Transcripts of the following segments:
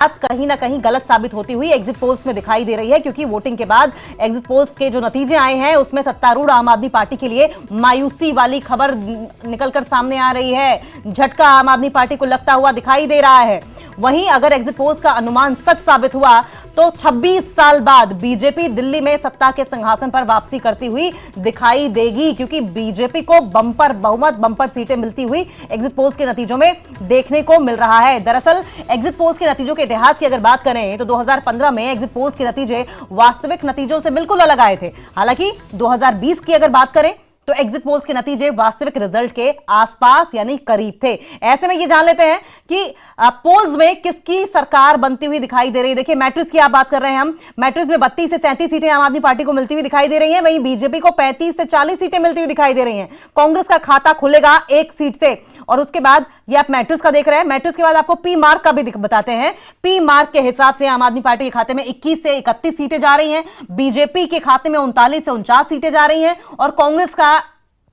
बात कहीं ना कहीं गलत साबित होती हुई एग्जिट पोल्स में दिखाई दे रही है, क्योंकि वोटिंग के बाद एग्जिट पोल्स के जो नतीजे आए हैं उसमें सत्तारूढ़ आम आदमी पार्टी के लिए मायूसी वाली खबर निकलकर सामने आ रही है। झटका आम आदमी पार्टी को लगता हुआ दिखाई दे रहा है। वहीं अगर एग्जिट पोल्स का अनुमान सच साबित हुआ तो 26 साल बाद बीजेपी दिल्ली में सत्ता के सिंहासन पर वापसी करती हुई दिखाई देगी, क्योंकि बीजेपी को बंपर बहुमत, बंपर सीटें मिलती हुई एग्जिट पोल्स के नतीजों में देखने को मिल रहा है। दरअसल एग्जिट पोल्स के नतीजों के इतिहास की अगर बात करें तो 2015 में एग्जिट पोल्स के नतीजे वास्तविक नतीजों से बिल्कुल अलग आए थे। हालांकि 2020 की अगर बात करें तो एग्जिट पोल्स के नतीजे वास्तविक रिजल्ट के आसपास यानी करीब थे। ऐसे में ये जान लेते हैं कि पोल्स में किसकी सरकार बनती हुई दिखाई दे रही है। देखिए, मैट्रिक्स की आप बात कर रहे हैं हम, मैट्रिक्स में 32 से 37 सीटें आम आदमी पार्टी को मिलती हुई दिखाई दे रही हैं। वहीं बीजेपी को 35 से 40 सीटें मिलती हुई दिखाई दे रही हैं। कांग्रेस का खाता खुलेगा एक सीट से, और उसके बाद ये आप मैट्रिक्स का देख रहे हैं। मैट्रिक्स के बाद आपको पी मार्क का भी बताते हैं। पी मार्क के हिसाब से आम आदमी पार्टी के खाते में 21 से 31 सीटें जा रही हैं, बीजेपी के खाते में 39 से 49 सीटें जा रही हैं, और कांग्रेस का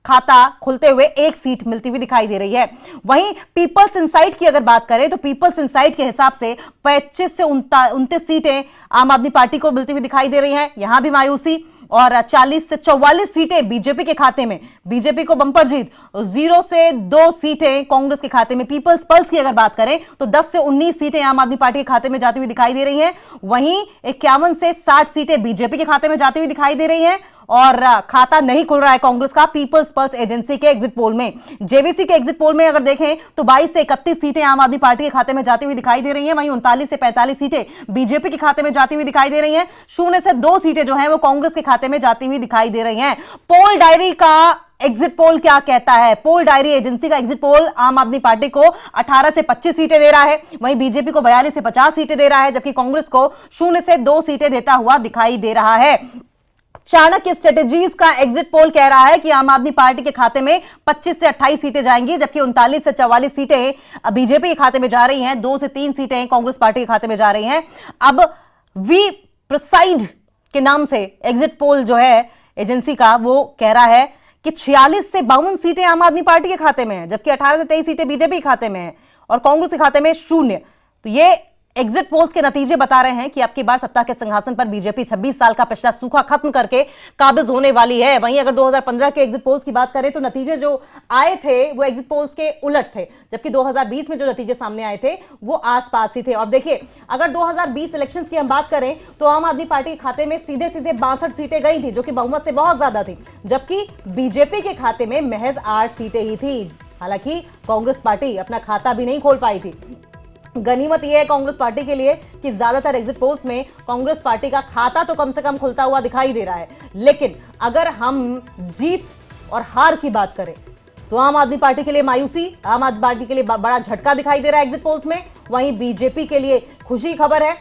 खाता खुलते हुए एक सीट मिलती हुई दिखाई दे रही है। वहीं पीपल्स इनसाइट की अगर बात करें तो पीपल्स इनसाइट के हिसाब से 25 से 29 सीटें आम आदमी पार्टी को मिलती हुई दिखाई दे रही हैं। यहां भी मायूसी, और 40 से 44 सीटें बीजेपी के खाते में, बीजेपी को बंपर जीत। 0 से 2 सीटें कांग्रेस के खाते में। पीपल्स पल्स की अगर बात करें तो 10 से 19 सीटें आम आदमी पार्टी के खाते में जाती हुई दिखाई दे रही हैं। वहीं 51 से 60 सीटें बीजेपी के खाते में जाती हुई दिखाई दे रही हैं, और खाता नहीं खुल रहा है कांग्रेस का पीपल्स पल्स एजेंसी के एग्जिट पोल में। जेवीसी के एग्जिट पोल में अगर देखें तो 22 से 31 सीटें आम आदमी पार्टी के खाते में जाती हुई दिखाई दे रही हैं। वहीं 39 से 45 सीटें बीजेपी के खाते में जाती हुई दिखाई दे रही हैं। 0 से 2 सीटें जो हैं वो कांग्रेस के खाते में जाती हुई दिखाई दे रही हैं। पोल डायरी का एग्जिट पोल क्या कहता है? पोल डायरी एजेंसी का एग्जिट पोल आम आदमी पार्टी को 18 से 25 सीटें दे रहा है, वहीं बीजेपी को 42 से 50 सीटें दे रहा है, जबकि कांग्रेस को 0 से 2 सीटें देता हुआ दिखाई दे रहा है। चाणक्य स्ट्रेटेजीज का एग्जिट पोल कह रहा है कि आम आदमी पार्टी के खाते में 25 से 28 सीटें जाएंगी, जबकि 39 से 44 सीटें बीजेपी के खाते में जा रही हैं, 2 से 3 सीटें कांग्रेस पार्टी के खाते में जा रही हैं। अब वी प्रिसाइड के नाम से एग्जिट पोल जो है एजेंसी का, वो कह रहा है कि 46 से 52 सीटें आम आदमी पार्टी के खाते में है, जबकि 18 से 23 सीटें बीजेपी के खाते में है, और कांग्रेस के खाते में 0। तो ये एग्जिट पोल्स के नतीजे बता रहे हैं कि अब की बार सत्ता के सिंहासन पर बीजेपी 26 साल का पिछला सूखा खत्म करके काबिज होने वाली है। वहीं अगर 2015 के एग्जिट पोल्स की बात करें तो नतीजे जो आए थे वो एग्जिट पोल्स के उलट थे, जबकि 2020 में जो नतीजे सामने आए थे वो आसपास ही थे। और देखिए, अगर 2020 इलेक्शंस की हम बात करें तो आम आदमी पार्टी के खाते में सीधे सीधे 62 सीटें गई थी, जो कि बहुमत से बहुत ज्यादा थी, जबकि बीजेपी के खाते में महज 8 सीटें ही थी। हालांकि कांग्रेस पार्टी अपना खाता भी नहीं खोल पाई थी। गनीमत यह है कांग्रेस पार्टी के लिए कि ज्यादातर एग्जिट पोल्स में कांग्रेस पार्टी का खाता तो कम से कम खुलता हुआ दिखाई दे रहा है। लेकिन अगर हम जीत और हार की बात करें तो आम आदमी पार्टी के लिए मायूसी, आम आदमी पार्टी के लिए बड़ा झटका दिखाई दे रहा है एग्जिट पोल्स में। वहीं बीजेपी के लिए खुशी खबर है,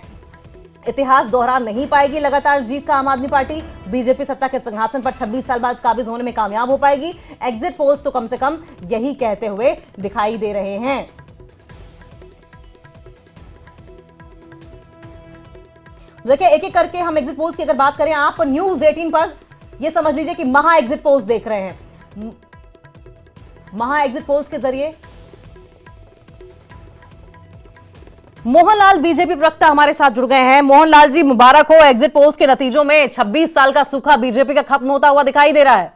इतिहास दोहरा नहीं पाएगी लगातार जीत का आम आदमी पार्टी। बीजेपी सत्ता के सिंहासन पर 26 साल बाद काबिज होने में कामयाब हो पाएगी। एग्जिट पोल्स तो कम से कम यही कहते हुए दिखाई दे रहे हैं। देखिए, एक एक करके हम एग्जिट पोल्स की अगर बात करें, आप न्यूज 18 पर यह समझ लीजिए कि महा एग्जिट पोल्स देख रहे हैं। महा एग्जिट पोल्स के जरिए मोहनलाल बीजेपी प्रवक्ता हमारे साथ जुड़ गए हैं। मोहनलाल जी, मुबारक हो। एग्जिट पोल्स के नतीजों में 26 साल का सूखा बीजेपी का खत्म होता हुआ दिखाई दे रहा है।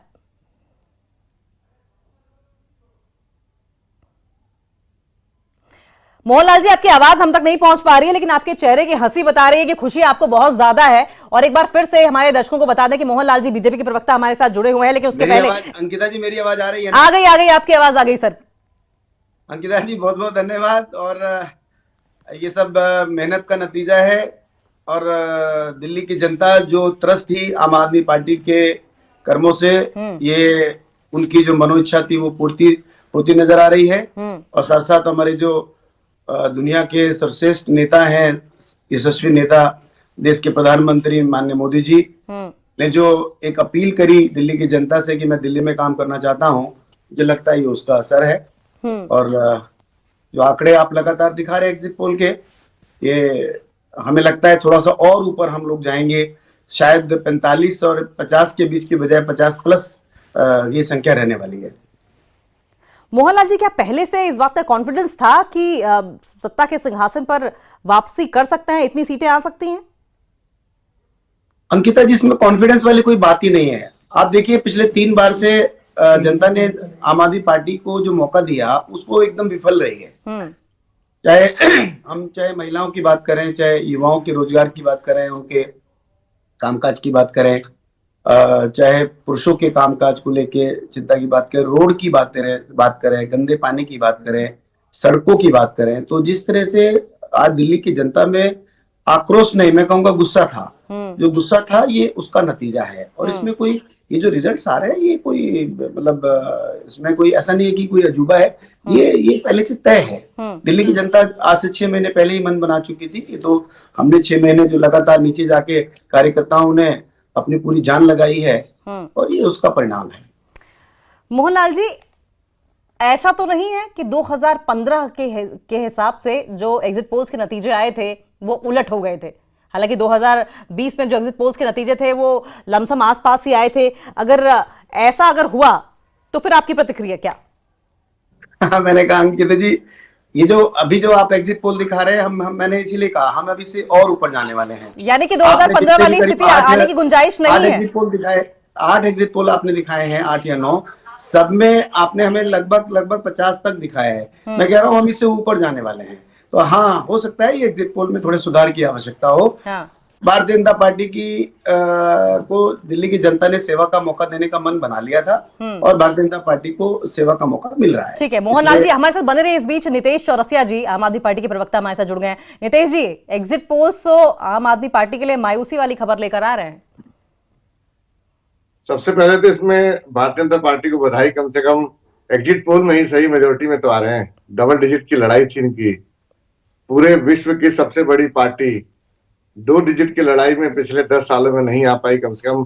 मोहनलाल जी, आपकी आवाज हम तक नहीं पहुंच पा रही है, लेकिन आपके चेहरे की हंसी बता रही है कि खुशी आपको बहुत ज्यादा है। और एक बार फिर से हमारे दर्शकों को बता दें कि मोहनलाल जी बीजेपी के प्रवक्ता हमारे साथ जुड़े हुए हैं, लेकिन उसके पहले अंकिता जी, मेरी आवाज आ रही है? आ गई आपकी आवाज आ गई सर। अंकिता जी, बहुत बहुत धन्यवाद। और ये सब मेहनत का नतीजा है, और दिल्ली की जनता जो त्रस्त थी आम आदमी पार्टी के कर्मों से, ये उनकी जो मनोइच्छा थी वो पूर्ति नजर आ रही है। और साथ साथ हमारे जो दुनिया के सर्वश्रेष्ठ नेता हैं, यशस्वी नेता, देश के प्रधानमंत्री माननीय मोदी जी ने जो एक अपील करी दिल्ली की जनता से कि मैं दिल्ली में काम करना चाहता हूं, मुझे लगता है ये उसका असर है। और जो आंकड़े आप लगातार दिखा रहे हैं एग्जिट पोल के, ये हमें लगता है थोड़ा सा और ऊपर हम लोग जाएंगे। शायद 45 और 50 के बीच की बजाय 50 प्लस ये संख्या रहने वाली है। मोहनलाल जी, क्या पहले से इस बात का कॉन्फिडेंस था कि सत्ता के सिंहासन पर वापसी कर सकते हैं, इतनी सीटें आ सकती हैं? अंकिता जी, इसमें कॉन्फिडेंस वाली कोई बात ही नहीं है। आप देखिए, पिछले 3 बार से जनता ने आम आदमी पार्टी को जो मौका दिया उसको एकदम विफल रही है। चाहे चाहे महिलाओं की बात करें, चाहे युवाओं के रोजगार की बात करें, उनके कामकाज की बात करें, चाहे पुरुषों के कामकाज को लेके चिंता की बात करें, रोड की बात करें, गंदे पानी की बात करें, सड़कों की बात करें, तो जिस तरह से आज दिल्ली की जनता में आक्रोश नहीं, मैं कहूंगा गुस्सा था, जो गुस्सा था ये उसका नतीजा है। और इसमें कोई ये जो रिजल्ट्स आ रहे हैं, ये कोई मतलब इसमें कोई ऐसा नहीं है कि कोई अजूबा है, ये पहले से तय है। दिल्ली की जनता आज से 6 महीने पहले ही मन बना चुकी थी। ये तो हमने 6 महीने जो लगातार नीचे जाके कार्यकर्ताओं ने अपनी पूरी जान लगाई है, और ये उसका परिणाम है। मोहनलाल जी, ऐसा तो नहीं है कि 2015 के हिसाब से जो एग्जिट पोल्स के नतीजे आए थे वो उलट हो गए थे? हालांकि 2020 में जो एग्जिट पोल्स के नतीजे थे वो लमसम आसपास ही आए थे। अगर ऐसा हुआ तो फिर आपकी प्रतिक्रिया क्या? मैंने कहा अंकिता जी, ये जो अभी जो आप एग्जिट पोल दिखा रहे हैं, मैंने इसीलिए कहा हम अभी से और ऊपर जाने वाले हैं। यानी कि 2015 वाली स्थिति आने की गुंजाइश नहीं है। 8 एग्जिट पोल आपने दिखाए हैं, 8 या 9, सब में आपने हमें लगभग 50 तक दिखाया है। मैं कह रहा हूँ हम इससे ऊपर जाने वाले हैं। तो हाँ, हो सकता है ये एग्जिट पोल में थोड़े सुधार की आवश्यकता हो। भारतीय जनता पार्टी को दिल्ली की जनता ने सेवा का मौका देने का मन बना लिया था, और भारतीय जनता पार्टी को सेवा का मौका मिल रहा है। ठीक है मोहनलाल जी, हमारे साथ बने रहे। इस बीच नितेश चौरसिया जी, आम आदमी पार्टी के प्रवक्ता, हमारे साथ जुड़ गए हैं। नितेश जी, एग्जिट पोल्स तो आम आदमी पार्टी के लिए मायूसी वाली खबर लेकर आ रहे हैं। सबसे पहले तो इसमें भारतीय जनता पार्टी को बधाई, कम से कम एग्जिट पोल में ही सही मेजोरिटी में तो आ रहे हैं। डबल डिजिट की लड़ाई थी इनकी। पूरे विश्व की सबसे बड़ी पार्टी 2 डिजिट की लड़ाई में पिछले 10 सालों में नहीं आ पाई। कम से कम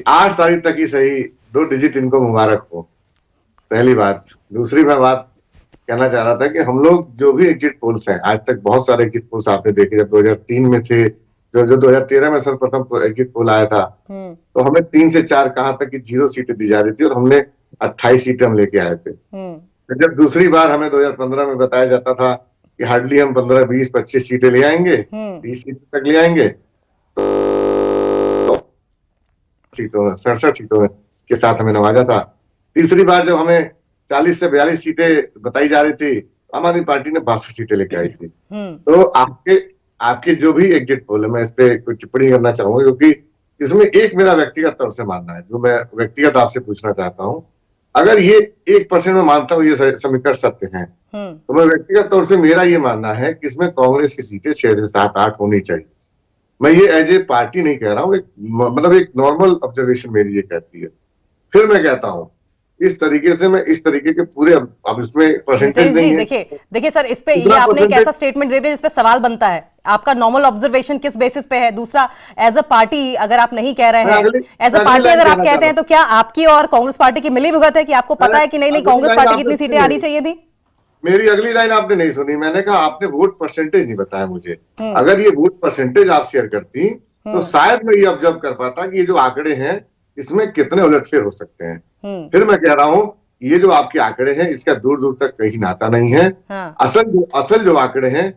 8 तारीख तक ही सही 2 डिजिट इनको मुबारक हो, पहली बात। दूसरी मैं बात कहना चाह रहा था कि हम लोग जो भी एग्जिट पोल्स हैं, आज तक बहुत सारे एग्जिट पोल्स आपने देखे। जब 2003 में थे, जो 2013 में सर्वप्रथम एग्जिट पोल आया था, तो हमें 3 से 4 कहां तक की 0 सीटें दी जा रही थी, और हमने 28 सीटें हम लेके आए थे। जब दूसरी बार हमें 2015 में बताया जाता था कि हार्डली हम 15, 20, 25 सीटें ले आएंगे, 30 सीटें तक ले आएंगे, तो 67 सीटों के साथ हमें नवाजा था। तीसरी बार जब हमें 40 से 42 सीटें बताई जा रही थी, आम आदमी पार्टी ने 62 सीटें लेके आई थी। तो आपके जो भी एग्जिट पोल है, मैं इस पे कुछ टिप्पणी करना चाहूंगा, क्योंकि इसमें एक मेरा व्यक्तिगत तौर से मानना है, जो मैं व्यक्तिगत आपसे पूछना चाहता हूँ। अगर ये 1% में मानता हूँ ये समीकरण सत्य है, तो मैं व्यक्तिगत तौर से मेरा ये मानना है कि इसमें कांग्रेस की सीटें 6 से 7, 8 होनी चाहिए। मैं ये एज ए पार्टी नहीं कह रहा हूँ, मतलब एक नॉर्मल ऑब्जर्वेशन मेरी ये कहती है। फिर मैं कहता हूँ इस तरीके से, मैं इस तरीके के पूरे, अब इसमें परसेंटेज नहीं है। देखिए सर, इस पे ये आपने एक ऐसा स्टेटमेंट दे दिया जिस पे सवाल बनता है। आपका नॉर्मल ऑब्जर्वेशन किस बेसिस पे है? दूसरा, एज अ पार्टी अगर आप नहीं कह रहे हैं, एज अ पार्टी अगर आप कहते हैं, तो क्या आपकी और कांग्रेस पार्टी की मिली भुगत है कि आपको पता है कि नहीं कांग्रेस पार्टी कितनी सीटें आनी चाहिए थी? मेरी अगली लाइन आपने नहीं सुनी। मैंने कहा आपने वोट परसेंटेज नहीं बताया मुझे। अगर ये वोट परसेंटेज आप शेयर करती तो शायद मैं ये ऑब्जर्व कर पाता कि ये जो आंकड़े हैं इसमें कितने उलटफेर हो सकते हैं। फिर मैं कह रहा हूँ ये जो आपके आंकड़े हैं इसका दूर दूर तक कहीं नाता नहीं है। असल जो आंकड़े हैं,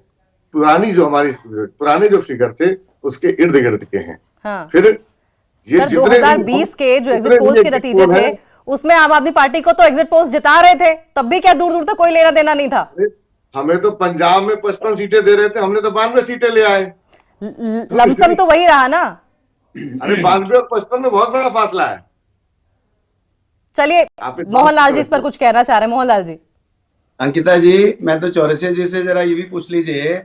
पुराने जो फिगर थे उसके इर्द गिर्द के हैं। फिर ये 2020 के जो एग्जिट पोल्स के नतीजे थे उसमें आम आदमी पार्टी को तो एग्जिट पोल्स जिता रहे थे, तब भी क्या दूर दूर तक कोई लेना देना नहीं था? हमें तो पंजाब में 55 सीटें दे रहे थे, हमने तो 92 सीटें ले आए। लमसम तो वही रहा ना। अरे 92 और 55 में बहुत बड़ा फासला है। चलिए मोहनलाल जी इस पर कुछ कहना चाह रहे हैं। मोहनलाल जी। अंकिता जी, मैं तो चौरसिया जी से जरा ये भी पूछ लीजिए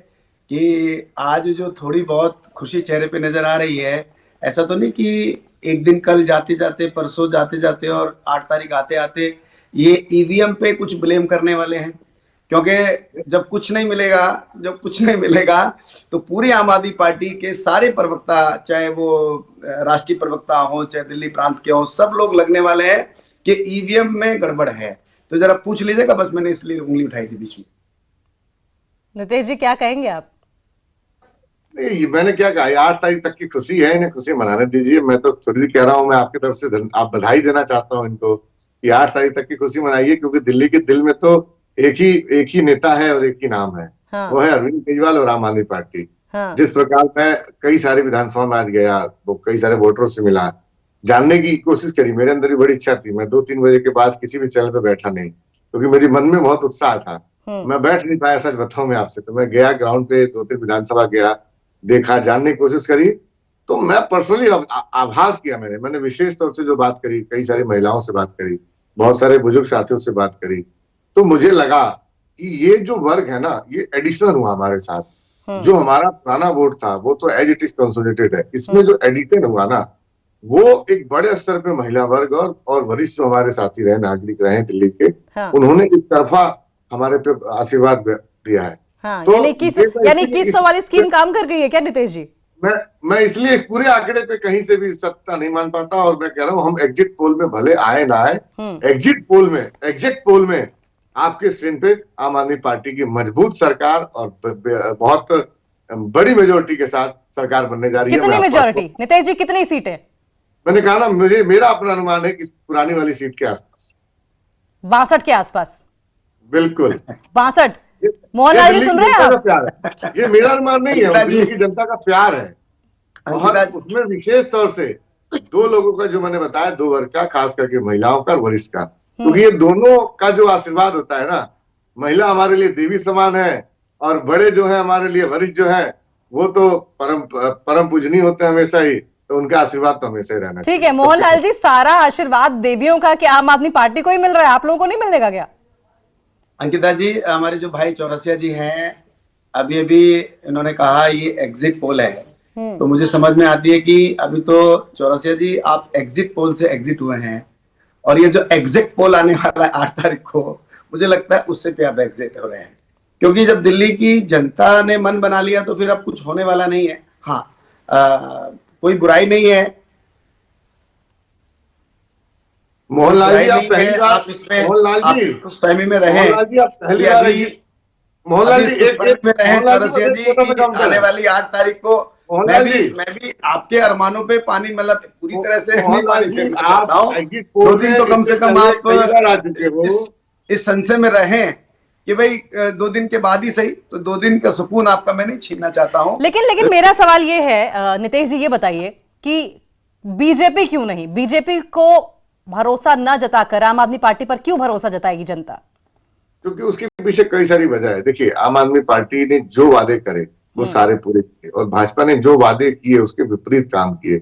कि आज जो थोड़ी बहुत खुशी चेहरे पे नजर आ रही है, ऐसा तो नहीं कि एक दिन कल जाते जाते, परसों जाते जाते और 8 तारीख आते आते ये ईवीएम पे कुछ ब्लेम करने वाले हैं? क्योंकि जब कुछ नहीं मिलेगा तो पूरी आम आदमी पार्टी के सारे प्रवक्ता, चाहे वो राष्ट्रीय प्रवक्ता हो चाहे दिल्ली प्रांत के हो, सब लोग लगने वाले हैं कि ईवीएम में गड़बड़ है। तो जरा पूछ लीजिएगा, बस मैंने इसलिए उंगली उठाई थी बीच में। नितेश जी क्या कहेंगे आप? नहीं, मैंने क्या कहा, 8 तारीख तक की खुशी है, इन्हें खुशी मनाने दीजिए। मैं तो फिर भी कह रहा हूं, मैं आपकी तरफ से आप बधाई देना चाहता हूं इनको कि 8 तारीख तक की खुशी मनाइए, क्योंकि दिल्ली के दिल में तो एक ही नेता है और एक ही नाम है, हाँ, वो है अरविंद केजरीवाल और आम आदमी पार्टी। हाँ, जिस प्रकार मैं कई सारे विधानसभा में आज गया, वो कई सारे वोटरों से मिला, जानने की कोशिश करी, मेरे अंदर भी बड़ी इच्छा थी। मैं 2-3 बजे के बाद किसी भी चैनल पे बैठा नहीं, क्योंकि मेरे मन में बहुत उत्साह था। मैं बैठ नहीं पाया, सच बताऊं मैं आपसे। तो मैं गया ग्राउंड पे, 2-3 विधानसभा गया, देखा, जानने की कोशिश करी। तो मैं पर्सनली आभास किया, मैंने विशेष तौर से जो बात करी, कई सारी महिलाओं से बात करी, बहुत सारे बुजुर्ग साथियों से बात करी, तो मुझे लगा कि ये जो वर्ग है ना, ये एडिशनल हुआ हमारे साथ। जो हमारा पुराना वोट था वो तो एज इट इज कंसोलिडेटेड है, इसमें जो एडिटेड हुआ ना, वो एक बड़े स्तर पे महिला वर्ग और वरिष्ठ जो हमारे साथी रहे, नागरिक रहे दिल्ली के, हाँ, उन्होंने एक तरफा हमारे पे आशीर्वाद दिया है। हाँ, तो यानी 2100 वाली स्कीम काम कर गई है क्या नितेश जी? मैं इसलिए इस पूरे आंकड़े पे कहीं से भी सत्ता नहीं मान पाता, और मैं कह रहा हूं, हम एग्जिट पोल में भले आए ना आए, एग्जिट पोल में आपके स्क्रीन पे आम आदमी पार्टी की मजबूत सरकार और बहुत बड़ी मेजोरिटी के साथ सरकार बनने जा रही है। कितनी मेजोरिटी नितेश जी, कितनी सीटें? मैंने कहा ना, मेरा अपना अनुमान है कि पुरानी वाली सीट के आसपास, 62 के आसपास। बिल्कुल 62। मोहनलाल जी सुन रहे हैं आप? प्यार है, ये मेरा अनुमान नहीं है, दिल्ली की जनता का प्यार है। बहुत, उसमें विशेष तौर से 2 लोगों का जो मैंने बताया, 2 वर्ग का, खास करके महिलाओं का और वरिष्ठ का, क्योंकि ये दोनों का जो आशीर्वाद होता है ना, महिला हमारे लिए देवी समान है, और बड़े जो है हमारे लिए वरिष्ठ जो है, वो तो परम पूजनीय होते हैं हमेशा ही, तो उनका आशीर्वाद तो हमेशा ही रहना। ठीक है मोहनलाल जी, सारा आशीर्वाद देवियों का क्या आम आदमी पार्टी को ही मिल रहा है, आप लोगों को नहीं मिलेगा क्या? अंकिता जी, हमारे जो भाई चौरसिया जी हैं, अभी इन्होंने कहा ये एग्जिट पोल है, तो मुझे समझ में आती है कि अभी तो चौरसिया जी आप एग्जिट पोल से एग्जिट हुए हैं, और ये जो एग्जिट पोल आने वाला है 8 तारीख को, मुझे लगता है उससे पे आप एग्जिट हो रहे हैं, क्योंकि जब दिल्ली की जनता ने मन बना लिया तो फिर अब कुछ होने वाला नहीं है। हाँ, कोई बुराई नहीं है मोहनलाल जी, आप पहली बार, आप इसमें मोहनलाल जी उस फहमी में रहे, मोहनलाल जी आप पहली बार, मोहनलाल जी एक में रहे, आने वाली 8 तारीख को मैं भी आपके अरमानों पे पानी, मतलब पूरी तरह से नहीं पानी फेरना चाहता हूँ। 2 दिन तो कम से कम आप इस संशय में रहें कि भाई 2 दिन के बाद ही सही, तो 2 दिन का सुकून आपका मैं नहीं छीनना चाहता हूँ। लेकिन मेरा सवाल ये है नितेश जी, ये बताइए कि बीजेपी क्यों नहीं, बीजेपी को भरोसा न जताकर आम आदमी पार्टी पर क्यों भरोसा जताएगी जनता? क्योंकि उसके पीछे कई सारी वजह है। देखिए, आम आदमी पार्टी ने जो वादे करे वो सारे पूरे किए, और भाजपा ने जो वादे किए उसके विपरीत काम किए।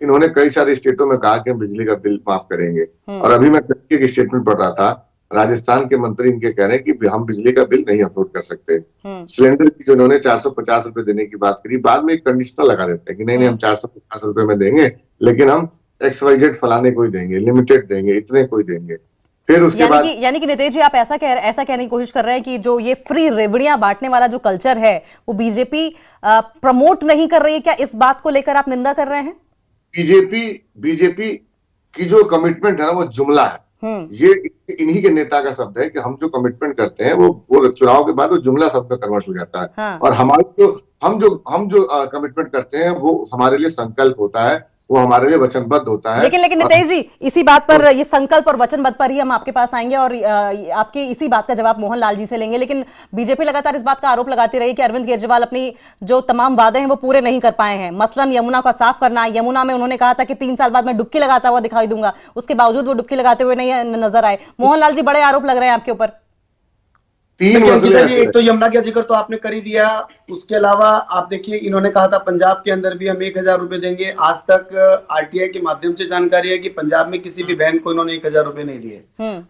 इन्होंने कई सारे स्टेटों में कहा कि हम बिजली का बिल माफ करेंगे, और अभी मैं एक स्टेटमेंट पढ़ रहा था, राजस्थान के मंत्री इनके कह रहे हैं कि हम बिजली का बिल नहीं अफोर्ड कर सकते। सिलेंडर की जो इन्होंने 450 रुपए देने की बात करी, बाद में एक कंडीशनल लगा देते हैं कि नहीं हम 450 रुपए में देंगे, लेकिन हम XYZ फलाने को ही देंगे, लिमिटेड देंगे, इतने को ही देंगे। फिर उसके बाद यानी कि नितेश जी, आप ऐसा कहने की कोशिश कर रहे हैं कि जो ये फ्री रेवड़ियां बांटने वाला जो कल्चर है वो बीजेपी प्रमोट नहीं कर रही है क्या? इस बात को लेकर आप निंदा कर रहे हैं? बीजेपी की जो कमिटमेंट है ना, वो जुमला है। ये इन्हीं के नेता का शब्द है कि हम जो कमिटमेंट करते हैं वो चुनाव के बाद वो जुमला शब्द में कन्वर्ट हो जाता है। हाँ। और हम जो कमिटमेंट करते हैं वो हमारे लिए संकल्प होता है, वो हमारे लिए वचनबद्ध होता है। लेकिन नितेश जी, इसी बात पर, ये संकल्प और वचनबद्ध पर ही हम आपके पास आएंगे और आपके इसी बात का जवाब मोहनलाल जी से लेंगे। लेकिन बीजेपी लगातार इस बात का आरोप लगाती रही कि अरविंद केजरीवाल अपनी जो तमाम वादे हैं वो पूरे नहीं कर पाए हैं। मसलन यमुना का साफ करना, यमुना में उन्होंने कहा था कि 3 साल बाद मैं डुबकी लगाता हुआ दिखाई दूंगा, उसके बावजूद वो डुबकी लगाते हुए नहीं नजर आए। मोहनलाल जी, बड़े आरोप लग रहे हैं आपके ऊपर। 3 मसले, एक तो यमुना का जिक्र तो आपने कर ही दिया, उसके अलावा आप देखिए इन्होंने कहा था पंजाब के अंदर भी हम 1000 रुपए देंगे। आज तक RTI के माध्यम से जानकारी है कि पंजाब में किसी भी बहन को इन्होंने 1000 रुपए नहीं दिए।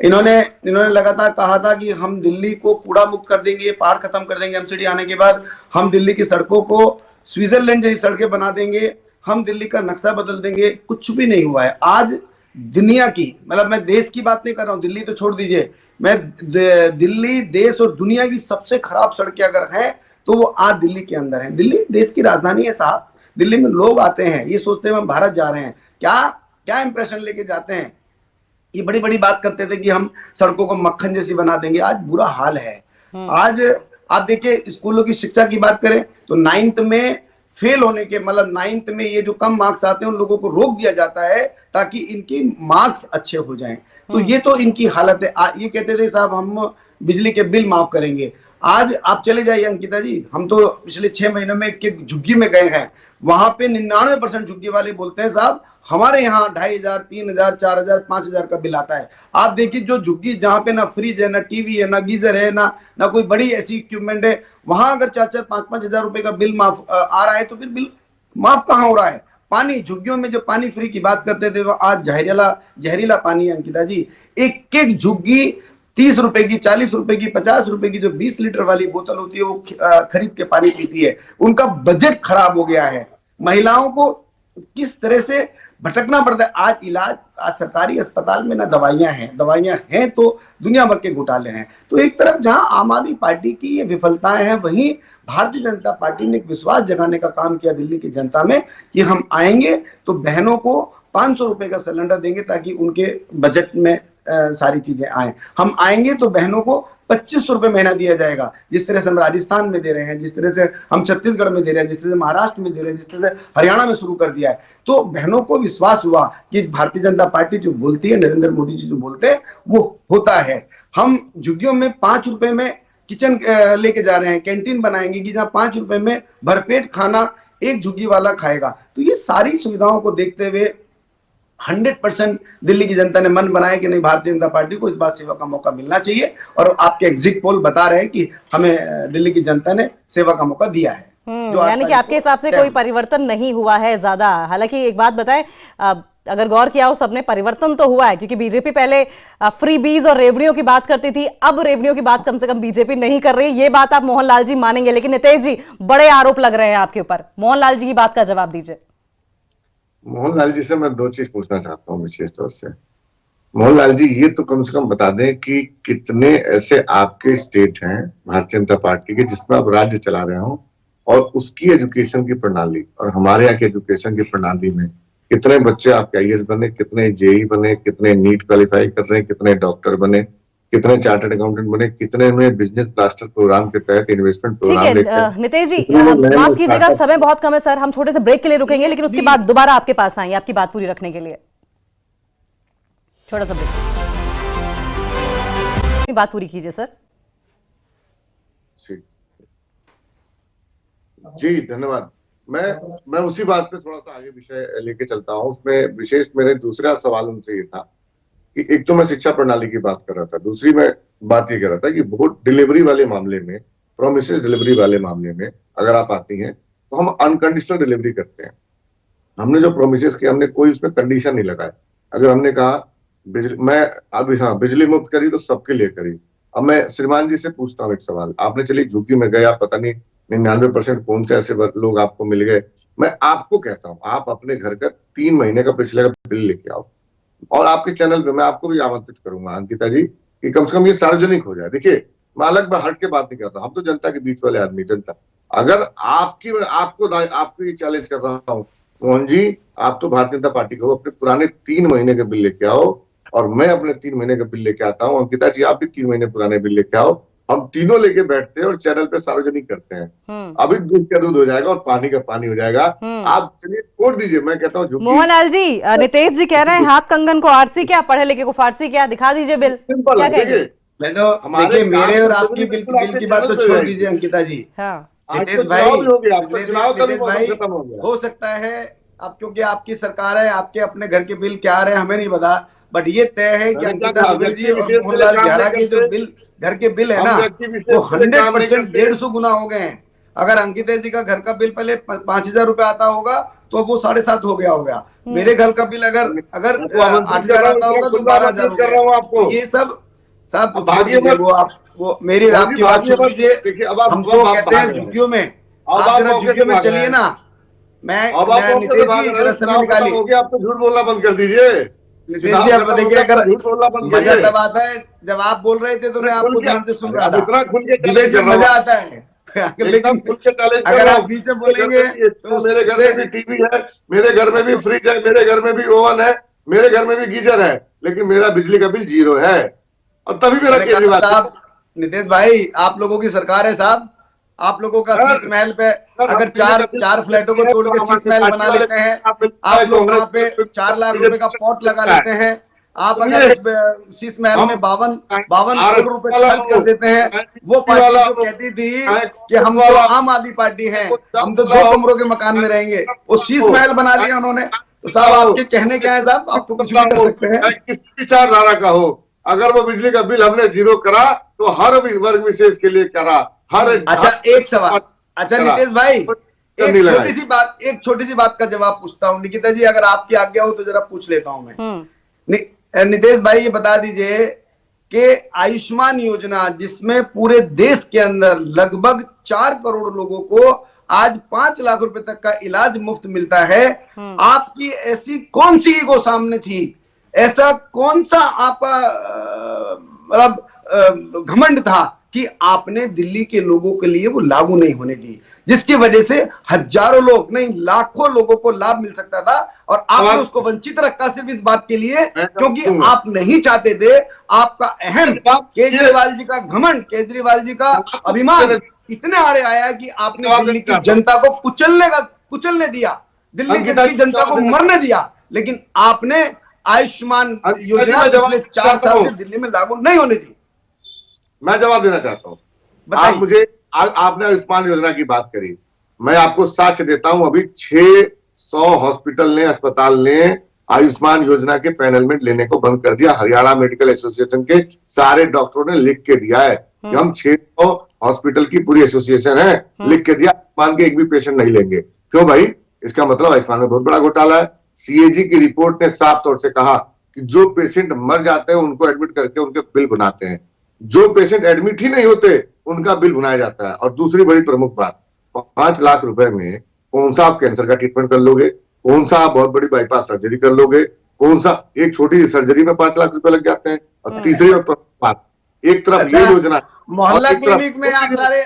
इन्होंने लगातार कहा था कि हम दिल्ली को कूड़ा मुक्त कर देंगे, पहाड़ खत्म कर देंगे, MCD आने के बाद हम दिल्ली की सड़कों को स्विट्जरलैंड जैसी सड़कें बना देंगे, हम दिल्ली का नक्शा बदल देंगे। कुछ भी नहीं हुआ है। आज दुनिया की, मतलब मैं देश की बात नहीं कर रहा हूँ, दिल्ली तो छोड़ दीजिए, मैं दिल्ली देश और दुनिया की सबसे खराब सड़कें अगर हैं तो वो आज दिल्ली के अंदर है। दिल्ली देश की राजधानी है साहब। दिल्ली में लोग आते हैं, ये सोचते हैं हम भारत जा रहे हैं, क्या इंप्रेशन लेके जाते हैं। ये बड़ी बड़ी बात करते थे कि हम सड़कों को मक्खन जैसी बना देंगे, आज बुरा हाल है। आज आप देखिए, स्कूलों की शिक्षा की बात करें तो 9th में फेल होने के, मतलब 9th में ये जो कम मार्क्स आते हैं उन लोगों को रोक दिया जाता है ताकि इनके मार्क्स अच्छे हो जाएं। तो ये तो इनकी हालत है। ये कहते थे साहब हम बिजली के बिल माफ करेंगे। आज आप चले जाइए अंकिता जी, हम तो पिछले 6 महीनों में एक झुग्गी में गए हैं, वहां पे 99% झुग्गी वाले बोलते हैं साहब हमारे यहाँ 2500, 3000, 4000, 5000 का बिल आता है। आप देखिए जो झुग्गी जहाँ पे ना फ्रिज है, ना टीवी है, ना गीजर है, ना कोई बड़ी ऐसी इक्विपमेंट है, वहां अगर 4-4, 5-5 हजार रुपए का बिल माफ आ रहा है तो फिर बिल माफ कहाँ हो रहा है? पानी, झुग्गियों में जो पानी फ्री की बात करते थे वो आज जहरीला पानी है अंकिता जी। एक एक झुग्गी 30 रुपए की, 40 रुपए की, 50 रुपए की जो 20 लीटर वाली बोतल होती है वो खरीद के पानी पीती है। उनका बजट खराब हो गया है। महिलाओं को किस तरह से भटकना पड़ता है। आज सरकारी अस्पताल में ना दवाइयां हैं तो दुनिया भर के घोटाले हैं। तो एक तरफ जहां आम आदमी पार्टी की ये विफलताएं हैं, वहीं भारतीय जनता पार्टी ने एक विश्वास जगाने का काम किया दिल्ली की जनता में कि हम आएंगे तो बहनों को 500 रुपए का सिलेंडर देंगे ताकि उनके बजट में सारी चीजें आए। हम आएंगे तो बहनों को 2500 रुपए महीना दिया जाएगा, जिस तरह से हम राजस्थान में दे रहे हैं, जिस तरह से हम छत्तीसगढ़ में दे रहे हैं, जिस तरह से महाराष्ट्र में दे रहे हैं, जिस तरह से हरियाणा में शुरू कर दिया है। तो बहनों को विश्वास हुआ कि भारतीय जनता पार्टी जो बोलती है, नरेंद्र मोदी जी जो बोलते हैं वो होता है। हम झुग्गियों में 5 रुपए में किचन लेके जा रहे हैं, कैंटीन बनाएंगे कि जहाँ 5 रुपए में भरपेट खाना एक झुग्गी वाला खाएगा। तो ये सारी सुविधाओं को देखते हुए 100% दिल्ली की जनता ने मन बनाया कि नहीं, भारतीय जनता पार्टी को इस बार सेवा का मौका मिलना चाहिए। और आपके एग्जिट पोल बता रहे हैं कि हमें दिल्ली की जनता ने सेवा का मौका दिया है। यानी कि आपके हिसाब से कोई परिवर्तन नहीं हुआ है ज्यादा। हालांकि एक बात बताएं, अगर गौर किया हो सबने, परिवर्तन तो हुआ है क्योंकि बीजेपी पहले फ्री बीज और रेवड़ियों की बात करती थी, अब रेवड़ियों की बात कम से कम बीजेपी नहीं कर रही। ये बात आप मोहनलाल जी मानेंगे, लेकिन नितेश जी बड़े आरोप लग रहे हैं आपके ऊपर। मोहनलाल जी की बात का जवाब दीजिए। मोहनलाल जी से मैं 2 चीज पूछना चाहता हूँ विशेष तौर से। मोहनलाल जी ये तो कम से कम बता दें कि कितने ऐसे आपके स्टेट हैं भारतीय जनता पार्टी के जिसमें आप राज्य चला रहे हो, और उसकी एजुकेशन की प्रणाली और हमारे यहाँ की एजुकेशन की प्रणाली में कितने बच्चे आपके आईएएस बने, कितने जेई बने, कितने नीट क्वालिफाई कर रहे हैं, कितने डॉक्टर बने, कितने चार्टर्ड अकाउंटेंट बने, कितने में बिजनेस मास्टर प्रोग्राम के तहत इन्वेस्टमेंट प्रोग्राम लेते हैं। नितेश जी माफ कीजिएगा, समय बहुत कम है सर, हम छोटे से ब्रेक के लिए रुकेंगे, लेकिन उसके बाद दोबारा आपके पास आएंगे आपकी बात पूरी रखने के लिए। छोटा सा ब्रेक, बात पूरी कीजिए सर। जी धन्यवाद। मैं उसी बात पे थोड़ा सा आगे विषय लेके चलता हूँ। उसमें विशेष मेरे दूसरा सवाल उनसे ये था कि एक तो मैं शिक्षा प्रणाली की बात कर रहा था, दूसरी मैं बात ये कर रहा था कि वोट डिलीवरी वाले मामले में, प्रोमिसेस डिलीवरी वाले मामले में अगर आप आती हैं तो हम अनकंडीशनल डिलीवरी करते हैं। हमने जो प्रोमिसेस किया, हमने कोई उसमें कंडीशन नहीं लगाया। अगर हमने कहा बिजली मुफ्त करी तो सबके लिए करी। अब मैं श्रीमान जी से पूछता हूँ एक सवाल। आपने चलिए झुग्गी में गया, पता नहीं 99% कौन से ऐसे लोग आपको मिल गए। मैं आपको कहता हूँ आप अपने घर का 3 महीने का पिछले का बिल लेके आओ, और आपके चैनल पे मैं आपको भी आमंत्रित करूंगा अंकिता जी कि कम से कम ये सार्वजनिक हो जाए। देखिए मैं अलग हट के बात नहीं कर रहा, हम तो जनता के बीच वाले आदमी, जनता। अगर आपको ये चैलेंज कर रहा हूँ मोहन जी, आप तो भारतीय जनता पार्टी को अपने पुराने 3 महीने के बिल लेके आओ और मैं अपने 3 महीने का बिल लेके आता हूँ। अंकिता जी आप भी 3 महीने पुराने बिल लेके आओ, हम तीनों लेके बैठते हैं और चैनल पे सार्वजनिक करते हैं। अभी दूध का दूध हो जाएगा और पानी का पानी हो जाएगा। आप चलिए छोड़ दीजिए, मैं कहता हूँ। मोहनलाल जी, नितेश जी कह रहे हैं हाथ कंगन को आरसी क्या, पढ़े लिखे को फारसी क्या, दिखा दीजिए बिल। क्या कहेंगे? मैं तो देखिए मेरे और आपकी बिल की बात तो छोड़ दीजिए अंकिता जी। नितेश भाई हो सकता है अब क्योंकि आपकी सरकार है, आपके अपने घर के बिल क्या आ रहे हैं हमें नहीं पता, बट ये तय है कि अंकिता दुबे जी और मोहनलाल झारा के जो बिल घर के बिल है ना वो 100% 150 गुना हो गए हैं। अगर अंकिता जी का घर का बिल पहले 5000 रुपए आता होगा तो वो 7.5 हो गया होगा। मेरे घर का बिल अगर 8000 आता होगा तो 12000 होगा। ये सब वो मेरी आपकी बात छोड़ दीजिए। हमको कहते हैं झुग्गियों में, आप जरा झुग्गियों में चलिए ना। मैं नितेश जी जरा समय निकालिए, आप तो झूठ बोलना बंद कर दीजिए। नितेश जी आप देखिए, अगर मजा तब आता है जब आप बोल रहे थे तो मैं आपको ध्यान से सुन रहा था। डिबेट में मजा आता है, लेकिन अगर आप बीच में बोलेंगे तो मेरे घर में भी टीवी है, मेरे घर में भी फ्रिज है, मेरे घर में भी ओवन है, मेरे घर में भी गीजर है, लेकिन मेरा बिजली का बिल 0 है। और तभी मेरा केजरीवाल साहब, नितेश भाई आप लोगों की सरकार है साहब, आप लोगों का शीश महल पे अगर चार फ्लैटों को तोड़ के शीश महल बना लेते हैं, आप लोग वहां पे 4 लाख रुपए का पॉट लगा लेते हैं, आप अगर शीश महल में 52 करोड़ रुपए खर्च कर देते हैं, वो पार्टी जो कहती थी कि हम तो आम आदमी पार्टी है, हम तो 2 कमरों के मकान में रहेंगे, वो शीश महल बना लिया उन्होंने। तो साहब आपके कहने क्या है साहब, आप तो कुछ भी कर सकते हैं। किस विचारधारा का हो, अगर वो बिजली का बिल हमने 0 करा तो हर वर्ग विशेष के लिए करा, हर। अच्छा एक सवाल, अच्छा नितेश भाई एक छोटी सी बात का जवाब पूछता हूँ। निकिता जी अगर आपकी आज्ञा हो तो जरा पूछ लेता हूं मैं। नितेश भाई ये बता दीजिए कि आयुष्मान योजना जिसमें पूरे देश के अंदर लगभग 4 करोड़ लोगों को आज 5 लाख रुपए तक का इलाज मुफ्त मिलता है, आपकी ऐसी कौन सी ईगो सामने थी, ऐसा कौन सा आपका मतलब घमंड था कि आपने दिल्ली के लोगों के लिए वो लागू नहीं होने दी, जिसकी वजह से हजारों लोग नहीं लाखों लोगों को लाभ मिल सकता था, और आपने उसको वंचित रखा सिर्फ इस बात के लिए क्योंकि आप नहीं चाहते थे। आपका अहम केजरीवाल जी का घमंड, केजरीवाल जी का अभिमान इतने आड़े आया कि आपने दिल्ली की जनता को कुचलने दिया, दिल्ली की जनता को मरने दिया, लेकिन आपने आयुष्मान योजना पिछले 4 साल से दिल्ली में लागू नहीं होने दी। मैं जवाब देना चाहता हूं। आप मुझे आपने आयुष्मान योजना की बात करी, मैं आपको साक्ष्य देता हूं, अभी 600 हॉस्पिटल ने, अस्पताल ने आयुष्मान योजना के पैनल में लेने को बंद कर दिया। हरियाणा मेडिकल एसोसिएशन के सारे डॉक्टरों ने लिख के दिया है कि हम 600 हॉस्पिटल की पूरी एसोसिएशन है, लिख के दिया आयुष्मान के एक भी पेशेंट नहीं लेंगे। क्यों भाई? इसका मतलब आयुष्मान में बहुत बड़ा घोटाला है। सीएजी की रिपोर्ट ने साफ तौर से कहा कि जो पेशेंट मर जाते हैं उनको एडमिट करके उनके बिल बनाते हैं, जो पेशेंट एडमिट ही नहीं होते उनका बिल बनाया जाता है। और दूसरी बड़ी प्रमुख बात, 5 लाख रुपए में कौन सा आप कैंसर का ट्रीटमेंट कर लोगे, कौन सा आप बहुत बड़ी बाईपास सर्जरी कर लोगे, कौन सा एक छोटी सर्जरी में 5 लाख रुपए लग जाते हैं। और तीसरी और प्रमुख बात, एक तरफ ये योजना, मोहल्ला क्लिनिक में आप सारे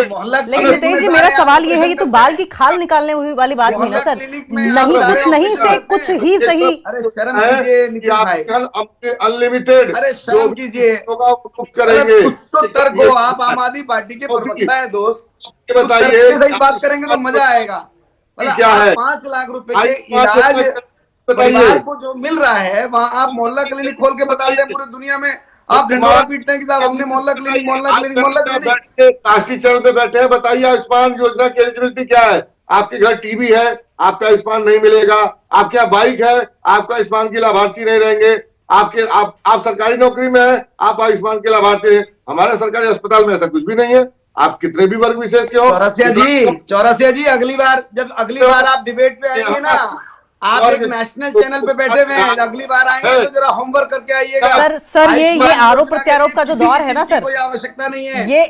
मोहल्ला, लेकिन नितेश जी मेरा सवाल ये है, ये तो बाल की खाल निकालने वाली बात नहीं ना सर, नहीं कुछ नहीं से कुछ ही सही। अरे शर्म कीजिए नितिन भाई, अनलिमिटेड, अरे शर्म कीजिए, करेंगे कुछ तो तर्क हो। आप आम आदमी पार्टी के प्रवक्ता है दोस्त, बताइए, सही बात करेंगे तो मजा आएगा। क्या है 5 लाख रुपए के इलाज परिवार को जो मिल रहा है, वहां आप मोहल्ला क्लिनिक खोल के बता दें पूरी दुनिया में, आप ढंढोरा पीटते हैं कि साहब हमने मोहल्ला क्लिनिक राष्ट्रीय चैनल पे बैठे हैं। बताइए आयुष्मान योजना की एलिजिबिलिटी क्या है? आपके घर टीवी है, आपका आयुष्मान नहीं मिलेगा। आपके यहाँ बाइक है, आपका आयुष्मान के लाभार्थी नहीं रहेंगे। आप सरकारी नौकरी में है, आप आयुष्मान के लाभार्थी हैं। हमारे सरकारी अस्पताल में ऐसा कुछ भी नहीं है। आप कितने भी वर्ग विशेष के हो। चौरसिया जी अगली बार आप डिबेट पे आएंगे ना, आप एक नेशनल चैनल पे बैठे हुए हैं, अगली बार आएंगे तो जरा होमवर्क करके आइएगा। सर ये आरोप प्रत्यारोप का जो दौर है ना सर, कोई आवश्यकता नहीं है, ये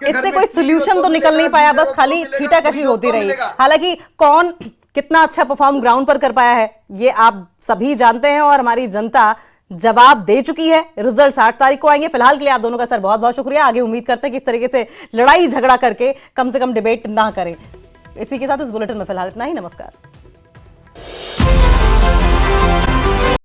इससे कोई सोल्यूशन तो निकल नहीं पाया, बस खाली छीटाकशी होती रही। हालांकि कौन कितना अच्छा परफॉर्म ग्राउंड पर कर पाया है ये आप सभी जानते हैं, और हमारी जनता जवाब दे चुकी है। रिजल्ट 8 तारीख को आएंगे। फिलहाल के लिए आप दोनों का सर बहुत बहुत शुक्रिया। आगे उम्मीद करते हैं कि इस तरीके से लड़ाई झगड़ा करके कम से कम डिबेट ना करें। इसी के साथ इस बुलेटिन में फिलहाल इतना ही। नमस्कार।